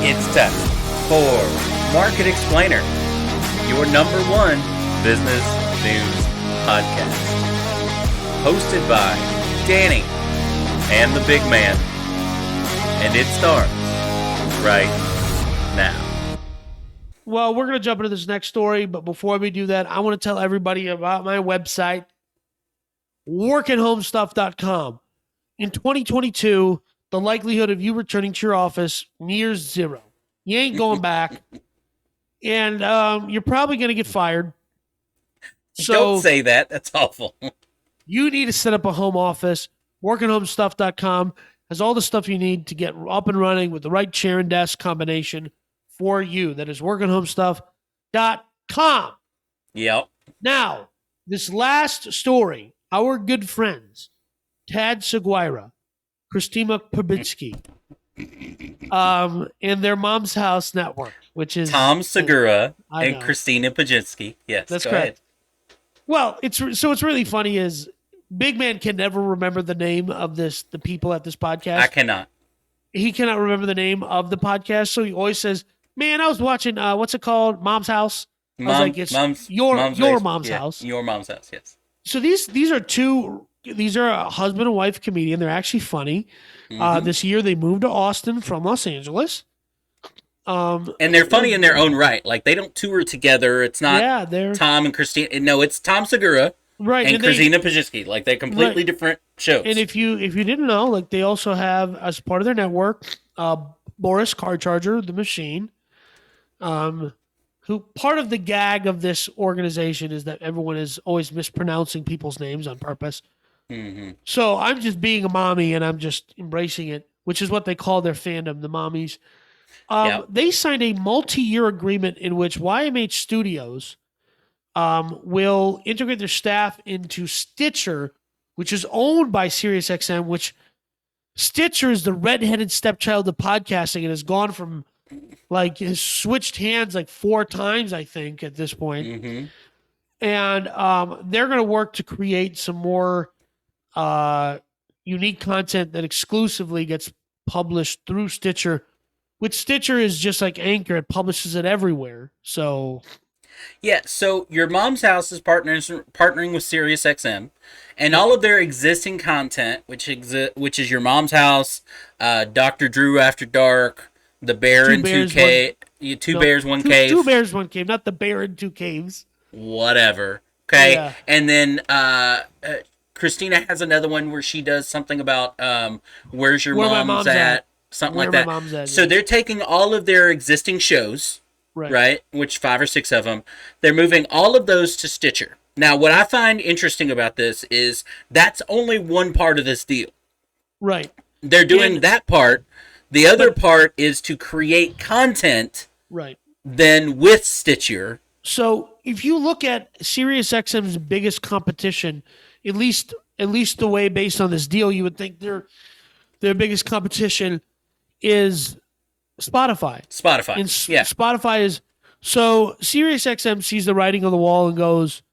It's time for Market Explainer, your number one business news podcast. Hosted by Danny and the big man. And it starts right now. Well, we're going to jump into this next story, but before we do that, I want to tell everybody about my website, workandhomestuff.com. In 2022, the likelihood of you returning to your office near zero. You ain't going back, and you're probably going to get fired. So don't say that. That's awful. You need to set up a home office. Workandhomestuff.com has all the stuff you need to get up and running with the right chair and desk combination for you. That is workandhomestuff.com. Yep. Now, this last story, our good friends, Tad Seguira, Christina Pabitsky, and their Mom's House Network, which is Tom Segura and Christina Pabitsky. Yes, that's go correct. ahead. Well, what's really funny is Big Man can never remember the name of the people at this podcast. I cannot. He cannot remember the name of the podcast, so he always says, "Man, I was watching what's it called? Mom's House." I was like, "It's your mom's house." Your mom's house. Yes. So these are a husband and wife comedian. They're actually funny. This year they moved to Austin from Los Angeles. And they're funny in their own right. Like, they don't tour together. It's not Tom and Christina. No, it's Tom Segura and Christina Pabitsky. Like, they're completely different shows. And if you didn't know, like, they also have, as part of their network, Boris Car Charger, the Machine, who part of the gag of this organization is that everyone is always mispronouncing people's names on purpose. Mm-hmm. So I'm just being a mommy and I'm just embracing it, which is what they call their fandom, the mommies. They signed a multi-year agreement in which YMH Studios will integrate their staff into Stitcher, which is owned by Sirius XM, which Stitcher is the redheaded stepchild of podcasting and has gone from, like, has switched hands like 4 times, I think, at this point. Mm-hmm. And they're going to work to create some more unique content that exclusively gets published through Stitcher, which Stitcher is just like Anchor. It publishes it everywhere. So... yeah, so your Mom's House is partnering with Sirius XM, and all of their existing content, which is your Mom's House, Dr. Drew After Dark, The Bear in 2K, Two Bears, One Cave. 2 Bears, 1 Cave, not The Bear in 2 Caves. Whatever. Okay, yeah. And then Christina has another one where she does something about where's your mom's at, something like that. So they're taking all of their existing shows. Right, which 5 or 6 of them, they're moving all of those to Stitcher. Now, what I find interesting about this is that's only one part of this deal. Right. They're doing that part. The other part is to create content. Right. Then with Stitcher. So if you look at SiriusXM's biggest competition, at least the way based on this deal, you would think their biggest competition is Spotify. And Spotify is... So SiriusXM sees the writing on the wall and goes,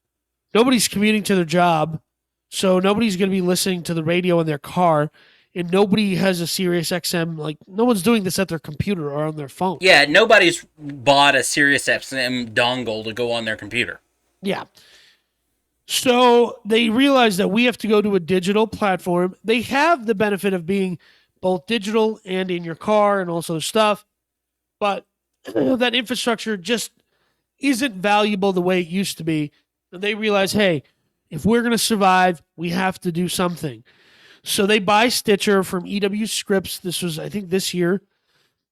nobody's commuting to their job, so nobody's going to be listening to the radio in their car, and nobody has a SiriusXM. Like, no one's doing this at their computer or on their phone. Yeah, nobody's bought a SiriusXM dongle to go on their computer. Yeah. So they realize that we have to go to a digital platform. They have the benefit of being both digital and in your car and also stuff. But that infrastructure just isn't valuable the way it used to be. And they realize, hey, if we're going to survive, we have to do something. So they buy Stitcher from EW Scripps. This was, I think, this year.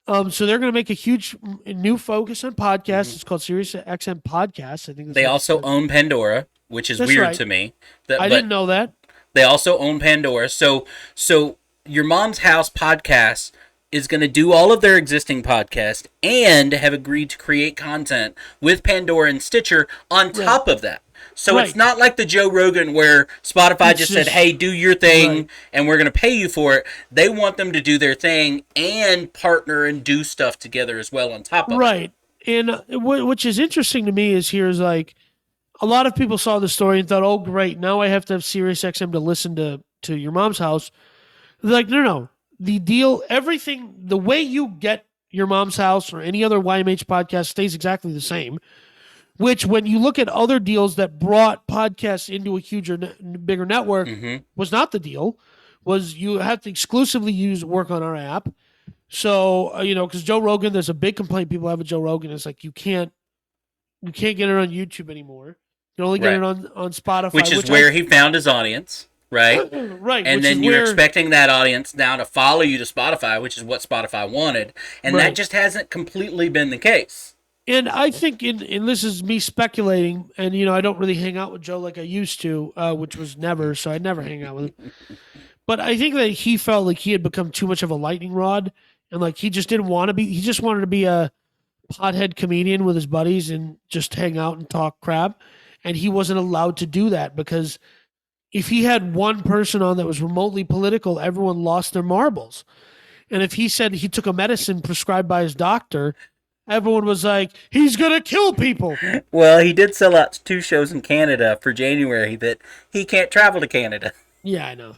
So they're going to make a huge new focus on podcasts. Mm-hmm. It's called Sirius XM Podcasts. I think they also own Pandora, which is weird to me. I didn't know that. They also own Pandora. So your Mom's House podcast is going to do all of their existing podcasts and have agreed to create content with Pandora and Stitcher on top of that. So it's not like the Joe Rogan where Spotify just said, hey, do your thing and we're going to pay you for it. They want them to do their thing and partner and do stuff together as well on top of it. Right. And which is interesting to me is here's like a lot of people saw the story and thought, oh, great, now I have to have SiriusXM to listen to your mom's house. They're like, no. The deal, everything, the way you get Your Mom's House or any other YMH podcast stays exactly the same. Which, when you look at other deals that brought podcasts into a huger, bigger network, was not the deal. Was you have to exclusively work on our app. So because Joe Rogan, there's a big complaint people have with Joe Rogan. It's like you can't get it on YouTube anymore. You can only get it on Spotify, which is where he found his audience. Right. Right. And then you're expecting that audience now to follow you to Spotify, which is what Spotify wanted. And that just hasn't completely been the case. And I think, and this is me speculating, and I don't really hang out with Joe like I used to, which was never, so I never hang out with him. But I think that he felt like he had become too much of a lightning rod, and like he just didn't want to be. He just wanted to be a pothead comedian with his buddies and just hang out and talk crap. And he wasn't allowed to do that because if he had one person on that was remotely political, everyone lost their marbles. And if he said he took a medicine prescribed by his doctor, everyone was like, he's going to kill people. Well, he did sell out 2 shows in Canada for January that he can't travel to Canada. Yeah, I know.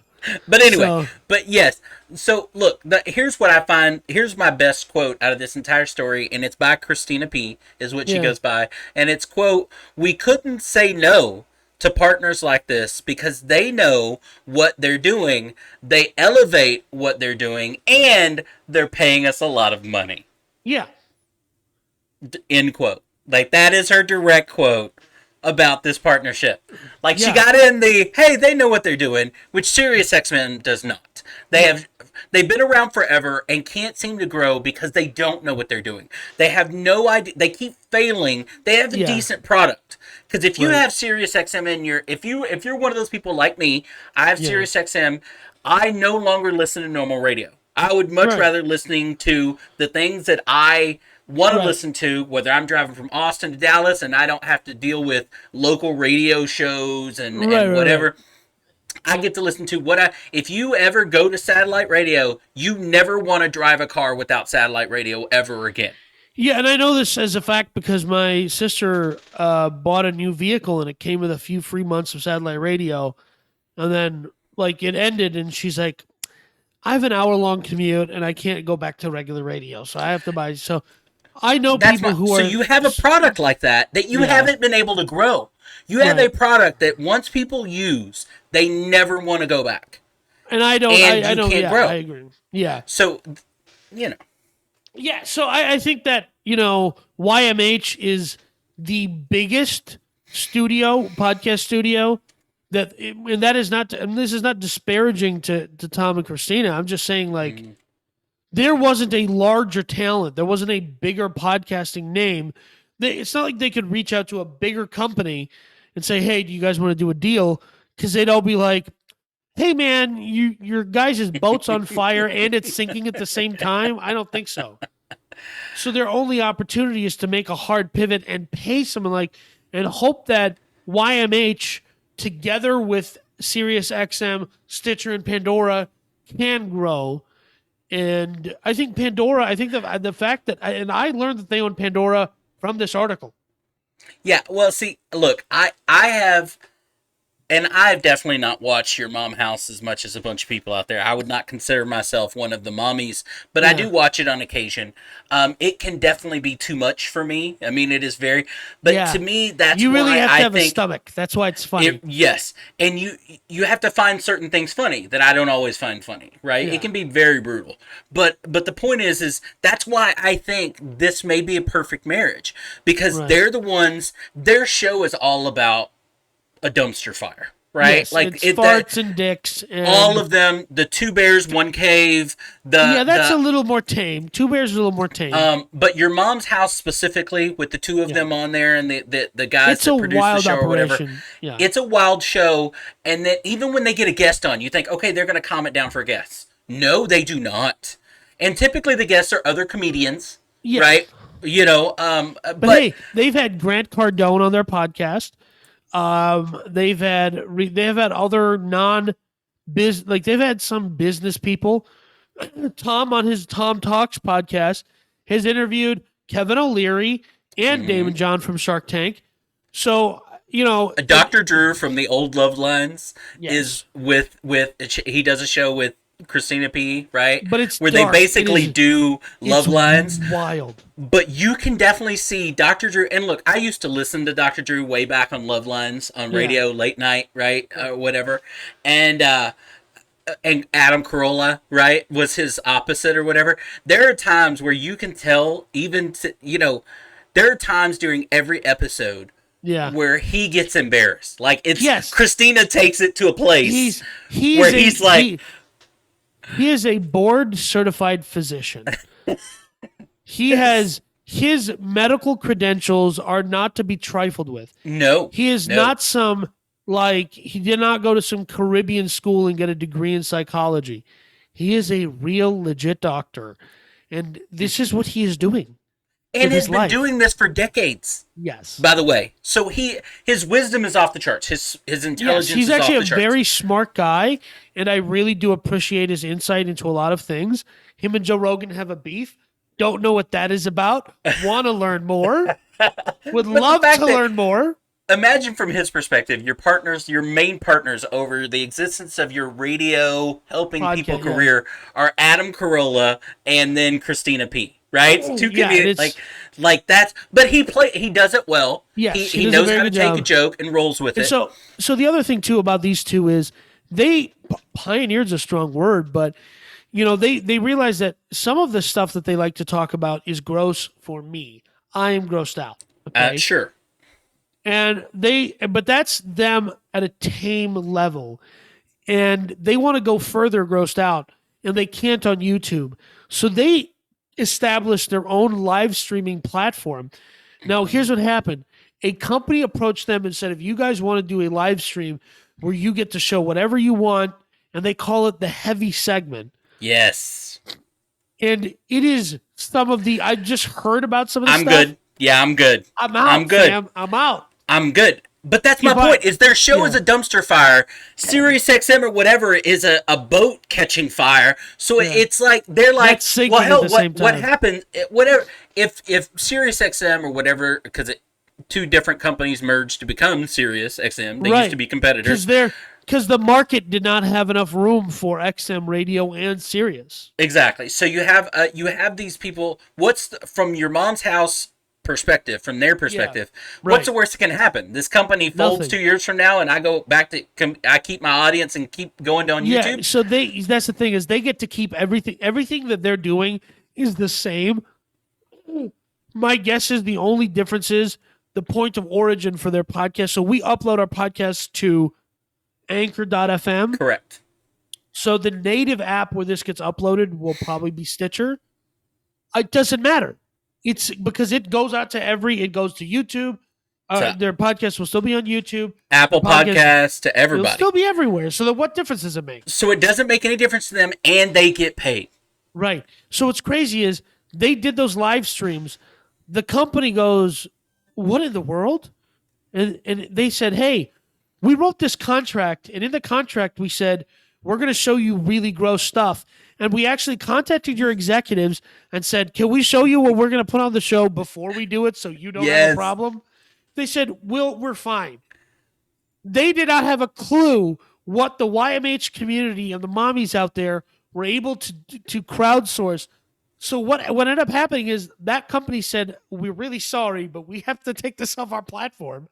But anyway, but yes. So look, here's what I find. Here's my best quote out of this entire story, and it's by Christina P. is what she goes by. And it's, quote, "We couldn't say no to partners like this because they know what they're doing. They elevate what they're doing, and they're paying us a lot of money." Yeah. End quote. Like, that is her direct quote about this partnership. Like, she got in the, hey, they know what they're doing, which Sirius XM does not. They've been around forever and can't seem to grow because they don't know what they're doing. They have no idea. They keep failing. They have a decent product. Because if you have Sirius XM in your, if you're one of those people like me, I have Sirius XM, I no longer listen to normal radio. I would much rather listening to the things that I want to listen to, whether I'm driving from Austin to Dallas and I don't have to deal with local radio shows and whatever. I get to listen to if you ever go to satellite radio, you never want to drive a car without satellite radio ever again. Yeah, and I know this as a fact because my sister bought a new vehicle and it came with a few free months of satellite radio. And then like it ended and she's like, I have an hour-long commute and I can't go back to regular radio. So I have to buy, I know people who are... So you have a product like that you haven't been able to grow. You have a product that once people use, they never want to go back. And I don't... And I don't can't grow. I agree. Yeah. So, Yeah, so I think that, YMH is the biggest podcast studio, and that is not... And this is not disparaging to Tom and Christina. I'm just saying, like... There wasn't a larger talent. There wasn't a bigger podcasting name. It's not like they could reach out to a bigger company and say, hey, do you guys want to do a deal? Because they'd all be like, hey, man, your guys' boat's on fire and it's sinking at the same time? I don't think so. So their only opportunity is to make a hard pivot and pay someone and hope that YMH, together with Sirius XM, Stitcher, and Pandora, can grow. And I think Pandora, the fact that, and I learned that they own Pandora from this article. Yeah, well, see, look, I've definitely not watched Your Mom House as much as a bunch of people out there. I would not consider myself one of the mommies, but I do watch it on occasion. It can definitely be too much for me. I mean, it is very, but to me, that's you really why have to I have think, a stomach. That's why it's funny. Yes, and you have to find certain things funny that I don't always find funny, right? Yeah. It can be very brutal, but the point is that's why I think this may be a perfect marriage because they're the ones. Their show is all about a dumpster fire, right? Yes, it's farts and dicks. And all of them, the 2 bears, 1 cave. That's a little more tame. 2 bears is a little more tame. But Your Mom's House specifically, with the 2 of them on there and the guys that produce the show or whatever. Yeah. It's a wild show, and that even when they get a guest on, you think, okay, they're going to calm it down for guests. No, they do not. And typically the guests are other comedians, right? But hey, they've had Grant Cardone on their podcast. They've had other they've had some business people. Tom on his Tom Talks podcast has interviewed Kevin O'Leary and Damon John from Shark Tank. So, Dr. Drew from the old Love Lines is with he does a show with Christina P, right? But it's Where dark. they basically do love lines. Wild. But you can definitely see Dr. Drew. And look, I used to listen to Dr. Drew way back on Love Lines on radio, late night, right? Whatever. And Adam Carolla, right, was his opposite or whatever. There are times where you can tell, there are times during every episode where he gets embarrassed. Like, Christina takes it to a place he is a board certified physician. He has his medical credentials are not to be trifled with. No. He is not he did not go to some Caribbean school and get a degree in psychology. He is a real legit doctor. And this is what he is doing. And has been doing this for decades. Yes. By the way. So his wisdom is off the charts. His intelligence is off the charts. He's actually a very smart guy, and I really do appreciate his insight into a lot of things. Him and Joe Rogan have a beef. Don't know what that is about. Want to learn more. Would love to learn more. Imagine from his perspective, your main partners over the existence of your radio helping people career are Adam Carolla and then Christina P. Right? Two comedians like that's. But he does it well. Yes, he knows how to take a joke and rolls with it. So the other thing too about these two is they pioneered's a strong word, but they realize that some of the stuff that they like to talk about is gross for me. I am grossed out. Okay? Sure. But that's them at a tame level, and they want to go further grossed out, and they can't on YouTube. So they established their own live streaming platform. Now, here's what happened. A company approached them and said, if you guys want to do a live stream where you get to show whatever you want, and they call it the heavy segment. Yes. And it is I just heard about some of the stuff. I'm good. Yeah, I'm good. I'm out, I'm good. Sam. I'm out. I'm good. But that's my point, is their show is a dumpster fire. Sirius XM or whatever is a boat catching fire. So it's like, they're like, well, hell, what happened, whatever, if Sirius XM or whatever, because two different companies merged to become Sirius XM, they used to be competitors. Because the market did not have enough room for XM radio and Sirius. Exactly. So you have these people, from your mom's house perspective, from their perspective, what's the worst that can happen? This company folds 2 years from now, and I go back to I keep my audience and keep going on YouTube. Yeah, so that's the thing, is they get to keep everything that they're doing is the same. My guess is the only difference is the point of origin for their podcast. So we upload our podcast to Anchor.fm. Correct. So the native app where this gets uploaded will probably be Stitcher. It doesn't matter. It's because it goes out to it goes to YouTube. Their podcast will still be on YouTube. Apple Podcasts to everybody. It'll still be everywhere. So what difference does it make? So it doesn't make any difference to them, and they get paid. Right. So what's crazy is they did those live streams. The company goes, what in the world? And they said, hey, we wrote this contract, and in the contract we said, we're going to show you really gross stuff. And we actually contacted your executives and said, can we show you what we're going to put on the show before we do it so you don't have a problem? They said, we're fine. They did not have a clue what the YMH community and the mommies out there were able to crowdsource. So what ended up happening is that company said, we're really sorry, but we have to take this off our platform.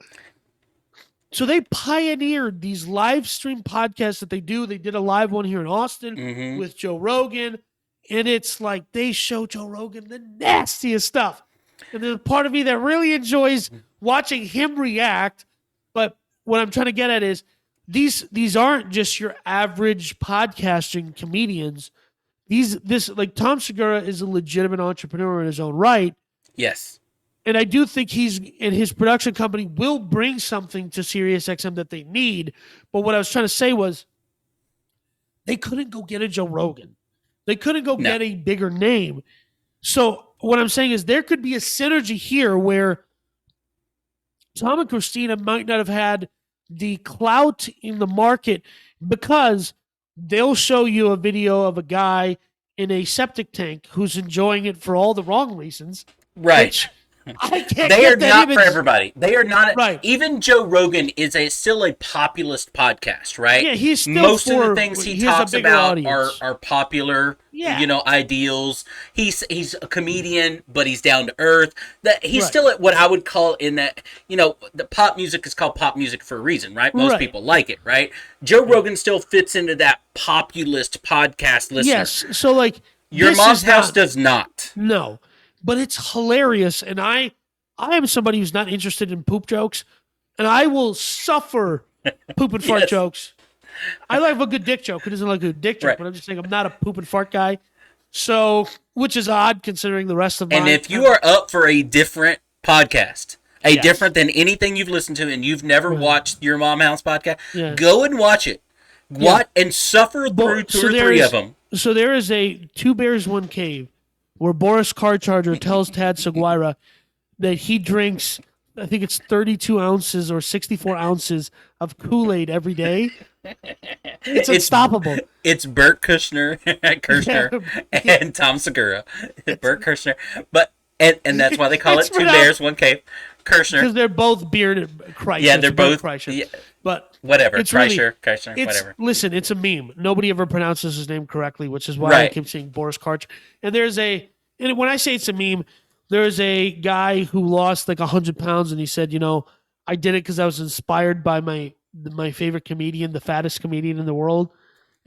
So they pioneered these live stream podcasts that they do. They did a live one here in Austin with Joe Rogan. And it's like they show Joe Rogan the nastiest stuff. And there's a part of me that really enjoys watching him react. But what I'm trying to get at is these aren't just your average podcasting comedians. Like Tom Segura is a legitimate entrepreneur in his own right. Yes. And I do think his production company will bring something to Sirius XM that they need. But what I was trying to say was they couldn't go get a Joe Rogan. They couldn't go get a bigger name. So what I'm saying is there could be a synergy here where Tom and Christina might not have had the clout in the market because they'll show you a video of a guy in a septic tank who's enjoying it for all the wrong reasons. Right. I can't They are get that not image. for everybody. They are not. Right. Even Joe Rogan is still a populist podcast, right? Yeah, he's still Most of the things he has a talks bigger about audience. are popular, Yeah. ideals. He's a comedian, but he's down to earth. That he's Right. still at what I would call in that, the pop music is called pop music for a reason, right? Most Right. people like it, right? Joe Rogan still fits into that populist podcast listener. Yes. So like Your this Mom's is House not, does not. no, but it's hilarious, and I am somebody who's not interested in poop jokes, and I will suffer poop and fart Yes. jokes. I like a good dick joke. Who doesn't like a good dick joke? Right. But I'm just saying I'm not a poop and fart guy. So, which is odd considering the rest of And mine. if you are up for a different podcast, Yes. different than anything you've listened to, and you've never watched Your Mom House podcast, Yeah. go and watch it. What and suffer through two or three of them. So there is a Two Bears, One Cave where Boris Carcharger tells Tad Seguira that he drinks, I think it's 32 ounces or 64 ounces of Kool-Aid every day. It's unstoppable. It's Bert Kirshner, and Tom Segura. Bert Kirshner, but and that's why they call it Two Bears, One Cave. Kirshner, Because they're both bearded Kreischer. yeah, they're both. Kreischer. Yeah, But whatever, it's Kreischer, it's, whatever. Listen, it's a meme. Nobody ever pronounces his name correctly, which is why I Right. keep saying Boris Karch. And and when I say it's a meme, there's a guy who lost like 100 pounds, and he said, I did it because I was inspired by my favorite comedian, the fattest comedian in the world.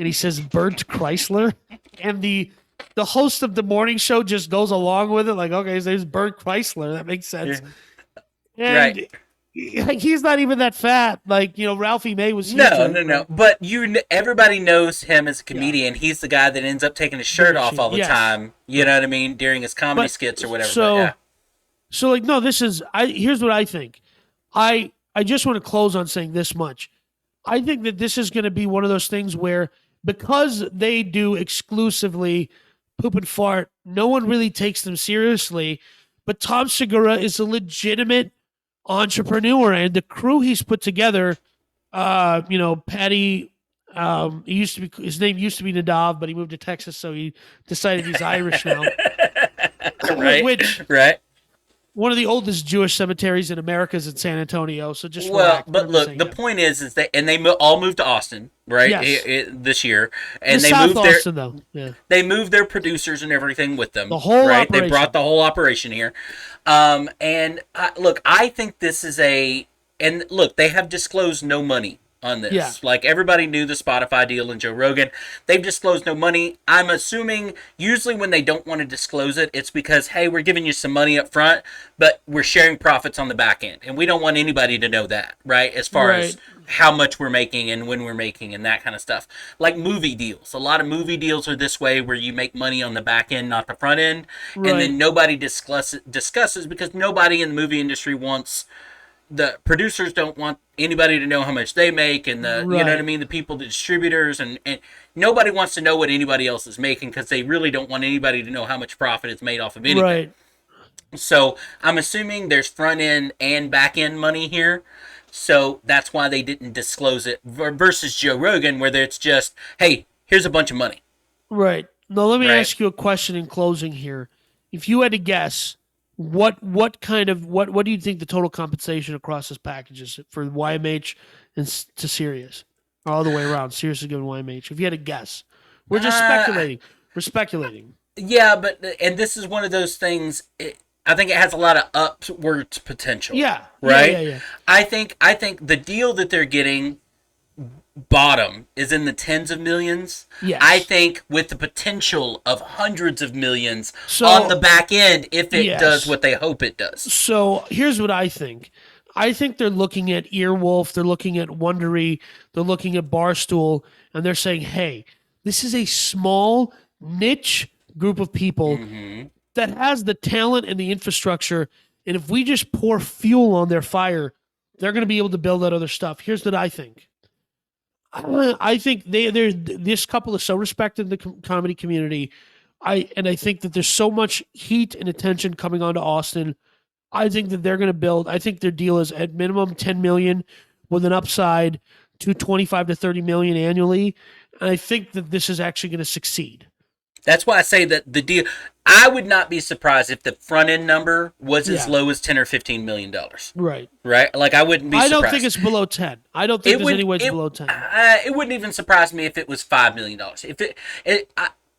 And he says Bert Chrysler, and the host of the morning show just goes along with it, like, okay, there's Bert Chrysler. That makes sense. And Right. like, he's not even that fat. Like, Ralphie May was. No. But everybody knows him as a comedian. He's the guy that ends up taking his shirt off all the Yes. time. You know what I mean? During his comedy skits or whatever. So like, no, here's what I think. I just want to close on saying this much. I think that this is going to be one of those things where, because they do exclusively poop and fart, no one really takes them seriously. But Tom Segura is a legitimate entrepreneur, and the crew he's put together, Patty, his name used to be Nadav, but he moved to Texas, so he decided he's Irish now. Right. Right. One of the oldest Jewish cemeteries in America is in San Antonio. So just Well, relax. but look, the point is that, and they all moved to Austin, right? Yes. This year, and The they South moved Austin, though. Yeah. They moved their producers and everything with them. The whole right? operation. They brought the whole operation here. Look, I think this is and look, they have disclosed no money on this. Yeah. Like, everybody knew the Spotify deal and Joe Rogan. They've disclosed no money. I'm assuming usually when they don't want to disclose it, it's because, hey, we're giving you some money up front, but we're sharing profits on the back end. And we don't want anybody to know that, right? As far as how much we're making and when we're making and that kind of stuff. Like movie deals. A lot of movie deals are this way, where you make money on the back end, not the front end. Right. And then nobody discusses because nobody in the movie industry wants... The producers don't want anybody to know how much they make, and you know what I mean, the people, the distributors, and nobody wants to know what anybody else is making, because they really don't want anybody to know how much profit is made off of anything. Right. So I'm assuming there's front end and back end money here. So that's why they didn't disclose it versus Joe Rogan, where it's just, hey, here's a bunch of money. Right. Now let me ask you a question in closing here. If you had to guess, what do you think the total compensation across this package is for YMH and to Sirius, or all the way around? Sirius is giving YMH. If you had to guess, we're just speculating. We're speculating. Yeah, and this is one of those things. I think it has a lot of upwards potential. Yeah. Right. Yeah. I think the deal that they're getting bottom is in the tens of millions. Yes. I think with the potential of hundreds of millions on the back end if it does what they hope it does. So here's what I think. I think they're looking at Earwolf, they're looking at Wondery, they're looking at Barstool, and they're saying, hey, this is a small niche group of people that has the talent and the infrastructure, and if we just pour fuel on their fire, they're going to be able to build out other stuff. Here's what I think. I think this couple is so respected in the comedy community. I think that there's so much heat and attention coming onto Austin. I think that they're going to build. I think their deal is at minimum 10 million with an upside to 25 to 30 million annually. And I think that this is actually going to succeed. That's why I say that the deal, I would not be surprised if the front end number was as Yeah. low as $10 or $15 million. Right. Right? Like I wouldn't be I surprised. don't think it's below 10. I don't think It there's would any way it's it below 10. it wouldn't even surprise me if it was $5 million. If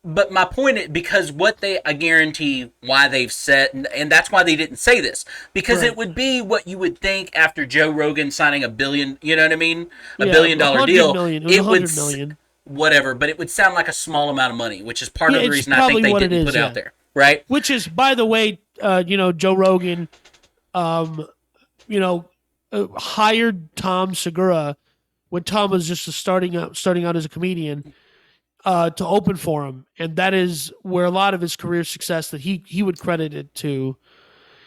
but my point is because what I guarantee why they've said, and that's why they didn't say this, because Right. it would be what you would think after Joe Rogan signing $1 billion, you know what I mean, $1 Yeah, billion deal. 100 million. It was 100 million. Whatever, but it would sound like a small amount of money, which is part Yeah, of the it's reason I think probably they what it didn't is, put yeah. out there, right? Which is, by the way, Joe Rogan, um, hired Tom Segura when Tom was just starting out as a comedian to open for him, and that is where a lot of his career success that he would credit it to.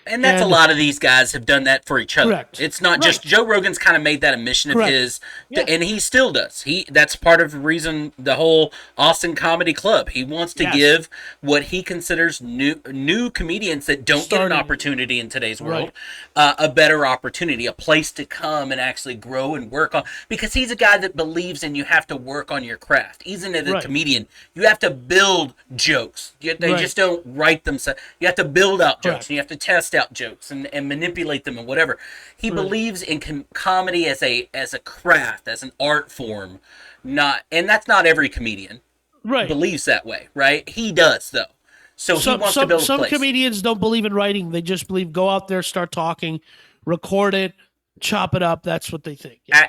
And that's a lot of these guys have done that for each other. Correct. It's not just Joe Rogan's kind of made that a mission of Correct. his, Yeah. and he still does. That's part of the reason the whole Austin Comedy Club. He wants to Yes. give what he considers new comedians that don't get an Starting. opportunity in today's world a better opportunity, a place to come and actually grow and work on. Because he's a guy that believes in you have to work on your craft. Even as a Right. comedian, you have to build jokes. They Right. just don't write themselves. You have to build out jokes. Correct. And you have to test out jokes and manipulate them and whatever. He believes in comedy as a craft, as an art form, and that's not every comedian Right. believes that way, right? He does though. So he wants to build a some place. comedians don't believe in writing. They just believe go out there, start talking, record it, chop it up. That's what they think. Yeah.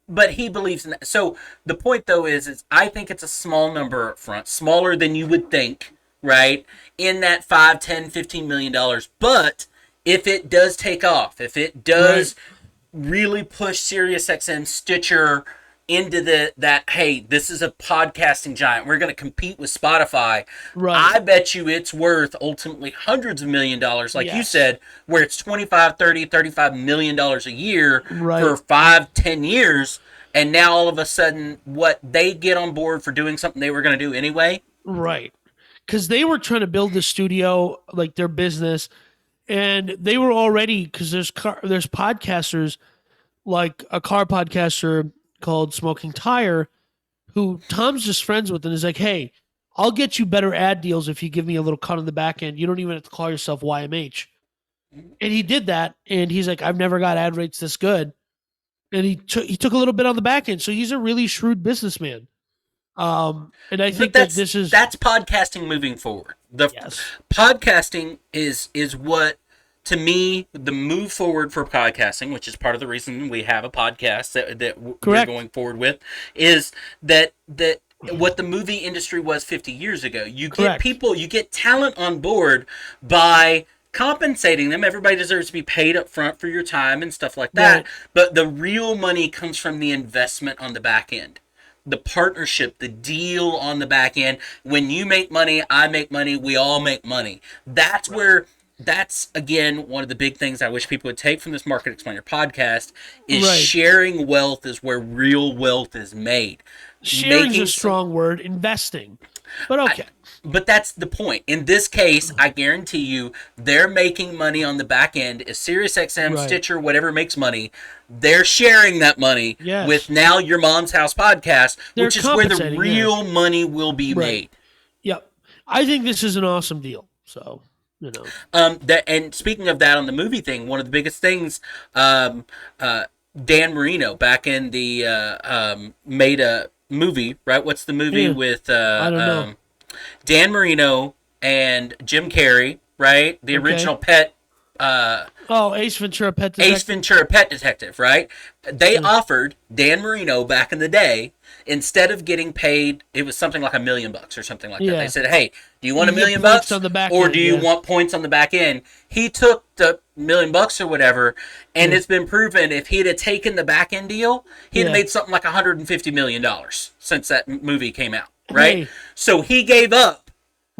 But he believes in that. So the point though is I think it's a small number up front, smaller than you would think, right? In that 5, 10, $15 million. But if it does take off, if it does really push Sirius XM, Stitcher into that, hey, this is a podcasting giant. We're going to compete with Spotify. Right. I bet you it's worth ultimately hundreds of $1 million, like you Yes. said, where it's 25, 30, $35 million a year Right. for 5, 10 years. And now all of a sudden, what they get on board for doing something they were going to do anyway. Right. Because they were trying to build the studio, like their business, and they were already, because there's podcasters, like a car podcaster called Smoking Tire, who Tom's just friends with, and is like, hey, I'll get you better ad deals if you give me a little cut on the back end. You don't even have to call yourself YMH. And he did that, and he's like, I've never got ad rates this good. And he took a little bit on the back end, so he's a really shrewd businessman. And I think that this is that's podcasting moving forward. Yes. Podcasting is what, to me, the move forward for podcasting, which is part of the reason we have a podcast that we're Correct. going forward with, is that what the movie industry was 50 years ago. You Correct. get people, you get talent on board by compensating them. Everybody deserves to be paid up front for your time and stuff like that. Right. But the real money comes from the investment on the back end. The partnership, the deal on the back end. When you make money, I make money, we all make money. That's where, that's again one of the big things I wish people would take from this Market Explainer podcast is Right. sharing wealth is where real wealth is made. sharing's Making a strong word, investing. But okay. But that's the point. In this case, I guarantee you, they're making money on the back end. If SiriusXM, Right. Stitcher, whatever makes money, they're sharing that money Yes. with now Your Mom's House podcast, They're which is where the compensating, real money will be Right. made. Yep. I think this is an awesome deal. So, And speaking of that on the movie thing, one of the biggest things, Dan Marino back in the made a movie, right? What's the movie Yeah. with I don't know. Dan Marino and Jim Carrey, right? The original Pet. Ace Ventura Pet Detective. Ace Ventura Pet Detective, right? They offered Dan Marino back in the day, instead of getting paid, it was something like $1 million or something like that. Yeah. They said, "Hey, do you want You $1 get million points on the back or end, do you yeah. want points on the back end?" He took the $1 million or whatever, and it's been proven if he'd have taken the back end deal, he'd have Yeah. made something like $150 million since that movie came out, right? Hey. So he gave up.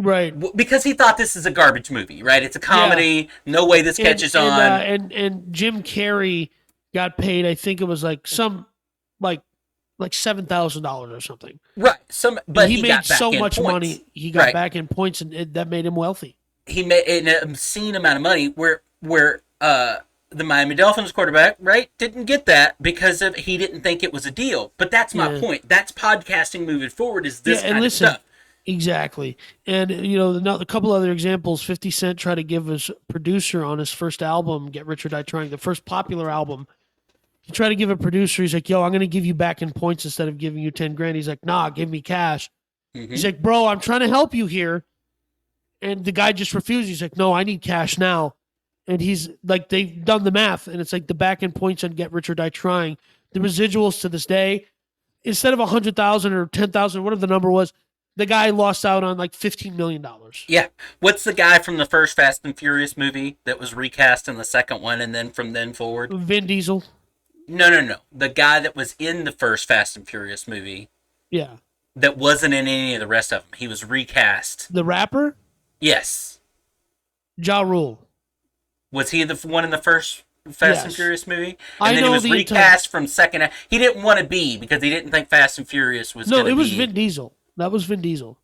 Right. Because he thought this is a garbage movie, right? It's a comedy. No way this catches on. And Jim Carrey got paid. I think it was like $7,000 or something. Right. But he he made got back so in much points. money. He got Right. back in points, and that made him wealthy. He made an obscene amount of money. Where the Miami Dolphins quarterback, right, didn't get that because he didn't think it was a deal. But that's my Yeah. point. That's podcasting moving forward. Is this Yeah, and kind listen, of stuff? Exactly. And, a couple other examples. 50 Cent tried to give his producer on his first album, Get Rich or Die Trying, the first popular album. He tried to give a producer, he's like, yo, I'm going to give you back in points instead of giving you 10 grand. He's like, nah, give me cash. He's like, bro, I'm trying to help you here. And the guy just refused. He's like, no, I need cash now. And he's like, they've done the math, and it's like the back end points on Get Rich or Die Trying. The residuals to this day, instead of 100,000 or 10,000, whatever the number was, the guy lost out on like $15 million. Yeah. What's the guy from the first Fast and Furious movie that was recast in the second one and then from then forward? Vin Diesel. No. The guy that was in the first Fast and Furious movie. Yeah. That wasn't in any of the rest of them. He was recast. The rapper? Yes. Ja Rule. Was he the one in the first Fast and Furious movie? And then he was recast from second. He didn't want to be because he didn't think Fast and Furious was going to be. No, it was Vin Diesel. That was Vin Diesel.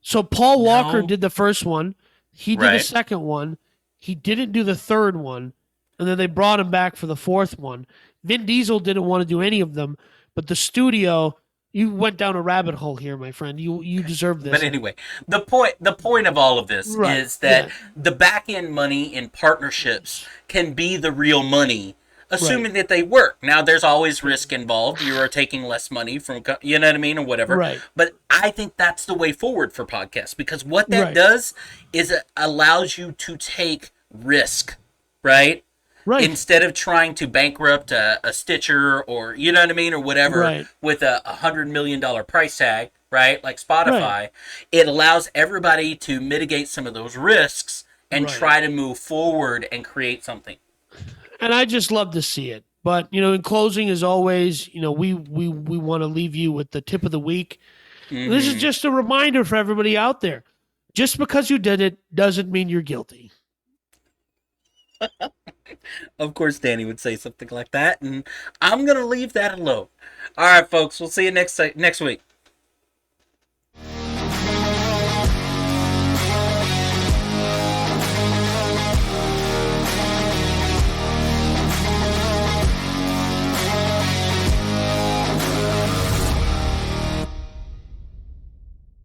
So Paul Walker did the first one. He did the second one. He didn't do the third one. And then they brought him back for the fourth one. Vin Diesel didn't want to do any of them. But the studio... You went down a rabbit hole here, my friend. You deserve this. But anyway, the point of all of this is that the back end money in partnerships can be the real money, assuming that they work. Now, there's always risk involved. You are taking less money from, you know what I mean, or whatever. Right. But I think that's the way forward for podcasts, because what that does is it allows you to take risk, right? Right. Instead of trying to bankrupt a Stitcher or, you know what I mean, or whatever, with a $100 million price tag, right, like Spotify, it allows everybody to mitigate some of those risks and try to move forward and create something. And I just love to see it. But, in closing, as always, we want to leave you with the tip of the week. Mm-hmm. This is just a reminder for everybody out there. Just because you did it doesn't mean you're guilty. Of course, Danny would say something like that, and I'm going to leave that alone. All right, folks, we'll see you next week.